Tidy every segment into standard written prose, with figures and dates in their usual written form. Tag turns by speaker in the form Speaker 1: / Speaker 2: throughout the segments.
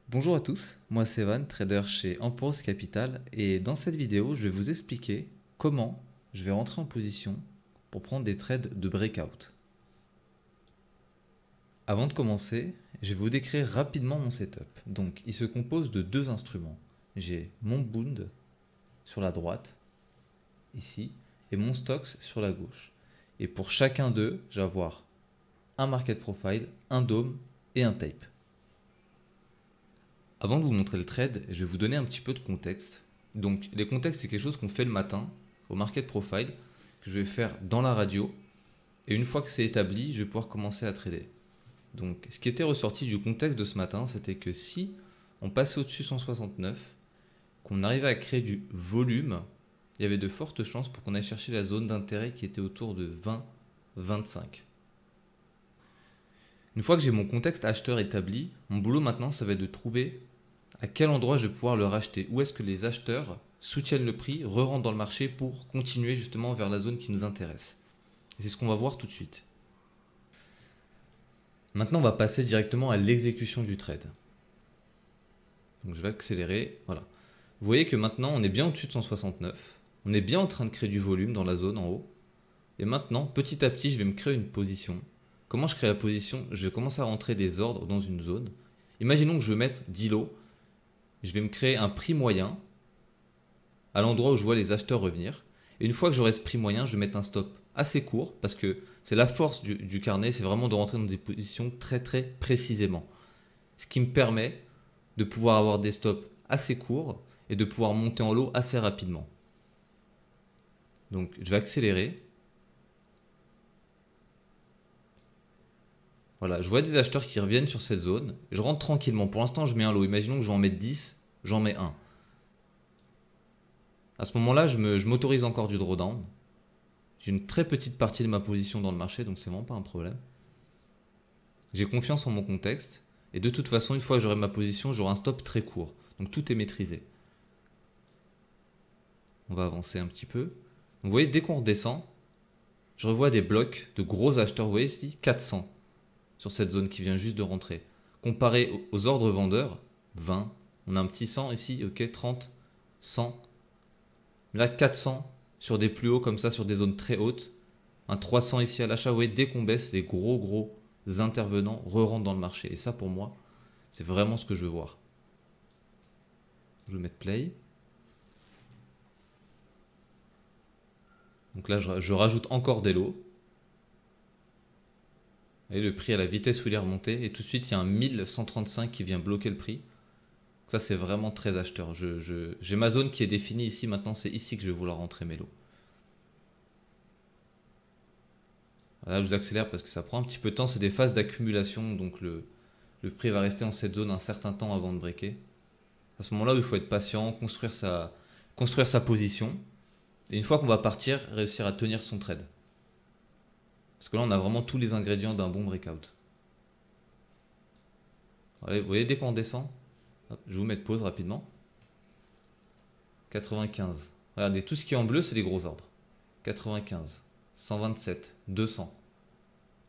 Speaker 1: Bonjour à tous, moi c'est Evan, trader chez Emporos Capital et dans cette vidéo je vais vous expliquer comment je vais rentrer en position pour prendre des trades de breakout. Avant de commencer, je vais vous décrire rapidement mon setup. Donc il se compose de deux instruments. J'ai mon Bund sur la droite, ici, et mon Stocks sur la gauche. Et pour chacun d'eux, je vais avoir un Market Profile, un DOM et un Tape. Avant de vous montrer le trade, je vais vous donner un petit peu de contexte. Donc les contextes, c'est quelque chose qu'on fait le matin au Market Profile, que je vais faire dans la radio. Et une fois que c'est établi, je vais pouvoir commencer à trader. Donc ce qui était ressorti du contexte de ce matin, c'était que si on passait au-dessus 169, qu'on arrivait à créer du volume, il y avait de fortes chances pour qu'on aille chercher la zone d'intérêt qui était autour de 20-25. Une fois que j'ai mon contexte acheteur établi, mon boulot maintenant, ça va être de trouver à quel endroit je vais pouvoir le racheter. Où est-ce que les acheteurs soutiennent le prix, re-rentrent dans le marché pour continuer justement vers la zone qui nous intéresse. Et c'est ce qu'on va voir tout de suite. Maintenant, on va passer directement à l'exécution du trade. Donc je vais accélérer. Voilà. Vous voyez que maintenant, on est bien au-dessus de 169. On est bien en train de créer du volume dans la zone en haut. Et maintenant, petit à petit, je vais me créer une position. Comment je crée la position? Je vais commencer à rentrer des ordres dans une zone. Imaginons que je veux mettre 10 lots. Je vais me créer un prix moyen à l'endroit où je vois les acheteurs revenir. Et une fois que j'aurai ce prix moyen, je vais mettre un stop assez court parce que c'est la force du carnet, c'est vraiment de rentrer dans des positions très très précisément. Ce qui me permet de pouvoir avoir des stops assez courts et de pouvoir monter en lot assez rapidement. Donc je vais accélérer. Voilà, je vois des acheteurs qui reviennent sur cette zone. Je rentre tranquillement. Pour l'instant, je mets un lot. Imaginons que je vais en mettre 10, j'en mets un. À ce moment-là, je m'autorise encore du drawdown. J'ai une très petite partie de ma position dans le marché, donc c'est vraiment pas un problème. J'ai confiance en mon contexte. Et de toute façon, une fois que j'aurai ma position, j'aurai un stop très court. Donc tout est maîtrisé. On va avancer un petit peu. Donc vous voyez, dès qu'on redescend, je revois des blocs de gros acheteurs. Vous voyez ici, 400 sur cette zone qui vient juste de rentrer. Comparé aux ordres vendeurs, 20. On a un petit 100 ici, ok, 30, 100. Là, 400 sur des plus hauts comme ça, sur des zones très hautes. Un 300 ici à l'achat. Vous voyez, dès qu'on baisse, les gros intervenants re-rentrent dans le marché. Et ça, pour moi, c'est vraiment ce que je veux voir. Je vais mettre play. Donc là, je rajoute encore des lots. Et le prix à la vitesse où il est remonté. Et tout de suite, il y a un 1135 qui vient bloquer le prix. Ça, c'est vraiment très acheteur. J'ai ma zone qui est définie ici. Maintenant, c'est ici que je vais vouloir rentrer mes lots. Là, je vous accélère parce que ça prend un petit peu de temps. C'est des phases d'accumulation. Donc, le prix va rester dans cette zone un certain temps avant de breaker. À ce moment-là, il faut être patient, construire sa position. Et une fois qu'on va partir, réussir à tenir son trade. Parce que là, on a vraiment tous les ingrédients d'un bon breakout. Allez, vous voyez, dès qu'on descend, hop, je vais vous mettre pause rapidement. 95. Regardez, tout ce qui est en bleu, c'est les gros ordres. 95, 127, 200.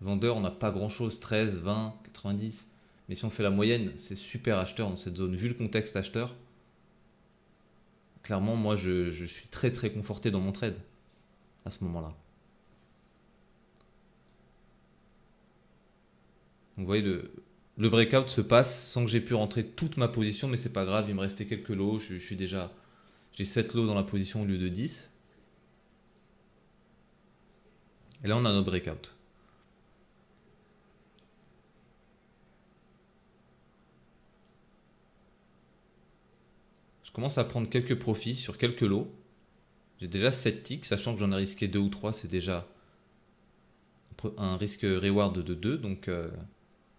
Speaker 1: Vendeur, on n'a pas grand-chose, 13, 20, 90. Mais si on fait la moyenne, c'est super acheteur dans cette zone. Vu le contexte acheteur, clairement, moi, je suis très très conforté dans mon trade à ce moment-là. Donc vous voyez, le breakout se passe sans que j'ai pu rentrer toute ma position, mais c'est pas grave, il me restait quelques lots. J'ai 7 lots dans la position au lieu de 10. Et là, on a notre breakout. Je commence à prendre quelques profits sur quelques lots. J'ai déjà 7 ticks, sachant que j'en ai risqué 2 ou 3, c'est déjà un risque reward de 2. Donc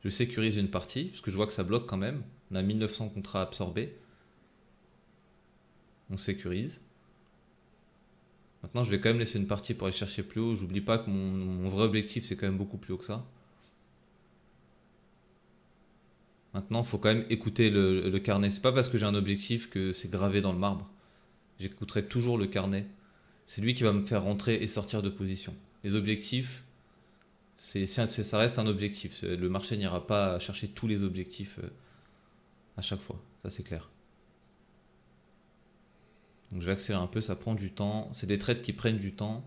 Speaker 1: je sécurise une partie, parce que je vois que ça bloque quand même. On a 1900 contrats absorbés. On sécurise. Maintenant, je vais quand même laisser une partie pour aller chercher plus haut. J'oublie pas que mon vrai objectif, c'est quand même beaucoup plus haut que ça. Maintenant, il faut quand même écouter le carnet. C'est pas parce que j'ai un objectif que c'est gravé dans le marbre. J'écouterai toujours le carnet. C'est lui qui va me faire rentrer et sortir de position. Les objectifs, ça reste un objectif. Le marché n'ira pas chercher tous les objectifs. à chaque fois, ça c'est clair. Donc je vais accélérer un peu, ça prend du temps. C'est des trades qui prennent du temps.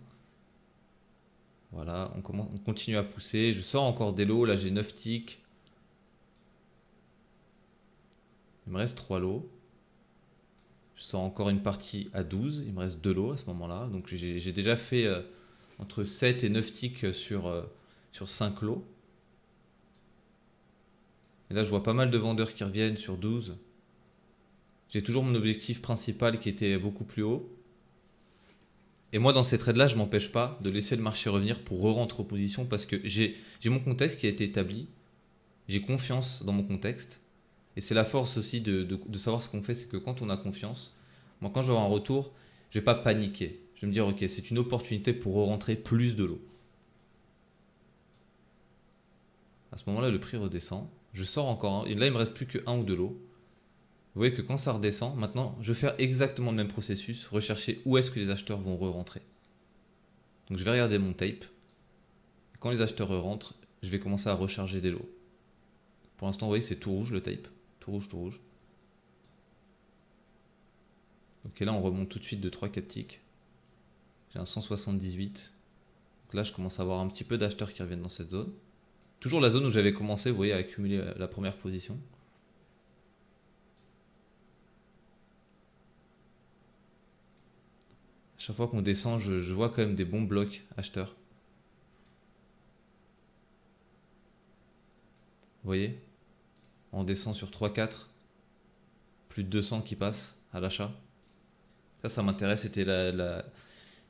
Speaker 1: Voilà, on continue à pousser. Je sors encore des lots, là j'ai 9 ticks. Il me reste 3 lots. Je sors encore une partie à 12, il me reste 2 lots à ce moment-là. Donc j'ai déjà fait entre 7 et 9 ticks sur 5 lots. Et là je vois pas mal de vendeurs qui reviennent sur 12. J'ai toujours mon objectif principal qui était beaucoup plus haut. Et moi dans ces trades là je m'empêche pas de laisser le marché revenir pour re-rentrer en position parce que j'ai mon contexte qui a été établi. J'ai confiance dans mon contexte. Et c'est la force aussi de savoir ce qu'on fait, c'est que quand on a confiance, moi quand je vais avoir un retour, je ne vais pas paniquer. Je vais me dire ok, c'est une opportunité pour re-rentrer plus de l'eau. À ce moment-là, le prix redescend. Je sors encore un. Et là, il me reste plus que 1 ou 2 lots. Vous voyez que quand ça redescend, maintenant, je vais faire exactement le même processus, rechercher où est-ce que les acheteurs vont re-rentrer. Donc je vais regarder mon tape. Quand les acheteurs re-rentrent, je vais commencer à recharger des lots. Pour l'instant, vous voyez, c'est tout rouge le tape. Tout rouge, tout rouge. Ok, là, on remonte tout de suite de 3-4 ticks. J'ai un 178. Donc là, je commence à avoir un petit peu d'acheteurs qui reviennent dans cette zone. Toujours la zone où j'avais commencé, vous voyez, à accumuler la première position. À chaque fois qu'on descend, je vois quand même des bons blocs acheteurs. Vous voyez? On descend sur 3-4. Plus de 200 qui passent à l'achat. Ça m'intéresse.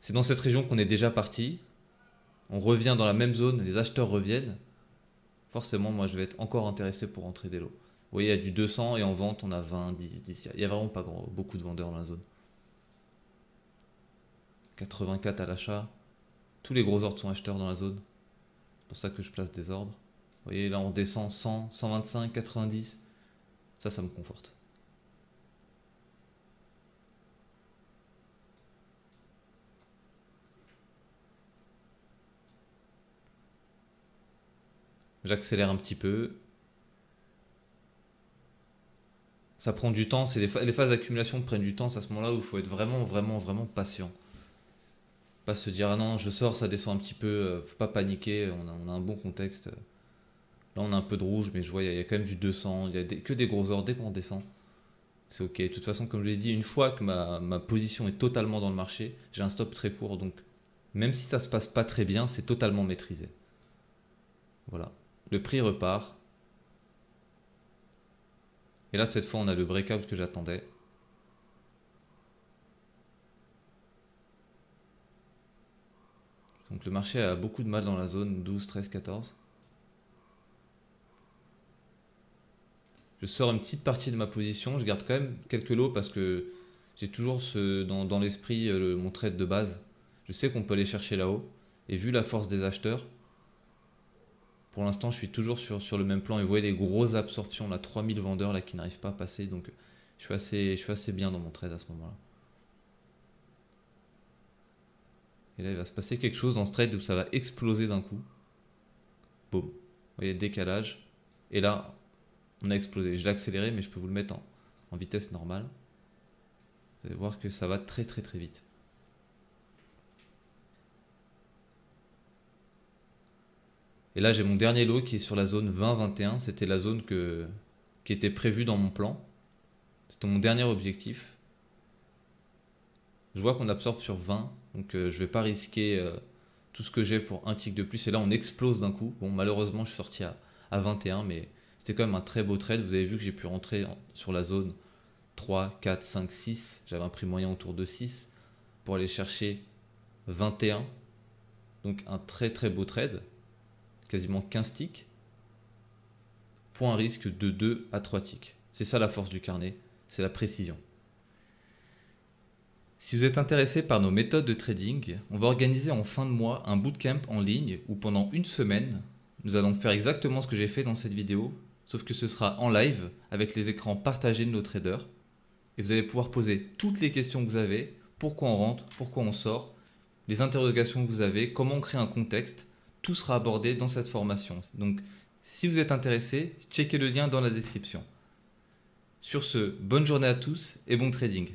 Speaker 1: C'est dans cette région qu'on est déjà parti. On revient dans la même zone, les acheteurs reviennent. Forcément, moi, je vais être encore intéressé pour rentrer des lots. Vous voyez, il y a du 200 et en vente, on a 20, 10, 10. Il n'y a vraiment pas beaucoup de vendeurs dans la zone. 84 à l'achat. Tous les gros ordres sont acheteurs dans la zone. C'est pour ça que je place des ordres. Vous voyez, là, on descend 100, 125, 90. Ça me conforte. J'accélère un petit peu. Ça prend du temps. Les phases d'accumulation prennent du temps. C'est à ce moment-là où il faut être vraiment, vraiment, vraiment patient. Pas se dire, ah non, je sors, ça descend un petit peu. Faut pas paniquer. On a un bon contexte. Là, on a un peu de rouge, mais je vois, il y a quand même du 200. Il y a que des gros ordres. Dès qu'on descend, c'est ok. De toute façon, comme je l'ai dit, une fois que ma position est totalement dans le marché, j'ai un stop très court. Donc, même si ça se passe pas très bien, c'est totalement maîtrisé. Voilà. Le prix repart. Et là, cette fois, on a le breakout que j'attendais. Donc le marché a beaucoup de mal dans la zone 12, 13, 14. Je sors une petite partie de ma position. Je garde quand même quelques lots parce que j'ai toujours dans l'esprit mon trade de base. Je sais qu'on peut aller chercher là-haut. Et vu la force des acheteurs, pour l'instant, je suis toujours sur le même plan. Et vous voyez les grosses absorptions, là, 3000 vendeurs là, qui n'arrivent pas à passer. Donc je suis assez bien dans mon trade à ce moment-là. Et là, il va se passer quelque chose dans ce trade où ça va exploser d'un coup. Boum. Vous voyez, décalage. Et là, on a explosé. Je l'ai accéléré, mais je peux vous le mettre en vitesse normale. Vous allez voir que ça va très très très vite. Et là, j'ai mon dernier lot qui est sur la zone 20-21. C'était la zone qui était prévue dans mon plan. C'était mon dernier objectif. Je vois qu'on absorbe sur 20. Donc, je ne vais pas risquer tout ce que j'ai pour un tick de plus. Et là, on explose d'un coup. Bon, malheureusement, je suis sorti à 21. Mais c'était quand même un très beau trade. Vous avez vu que j'ai pu rentrer sur la zone 3, 4, 5, 6. J'avais un prix moyen autour de 6 pour aller chercher 21. Donc, un très très beau trade. Quasiment 15 ticks, pour un risque de 2 à 3 ticks. C'est ça la force du carnet, c'est la précision. Si vous êtes intéressé par nos méthodes de trading, on va organiser en fin de mois un bootcamp en ligne où pendant une semaine, nous allons faire exactement ce que j'ai fait dans cette vidéo, sauf que ce sera en live avec les écrans partagés de nos traders. Et vous allez pouvoir poser toutes les questions que vous avez, pourquoi on rentre, pourquoi on sort, les interrogations que vous avez, comment on crée un contexte. Tout sera abordé dans cette formation. Donc, si vous êtes intéressé, checkez le lien dans la description. Sur ce, bonne journée à tous et bon trading.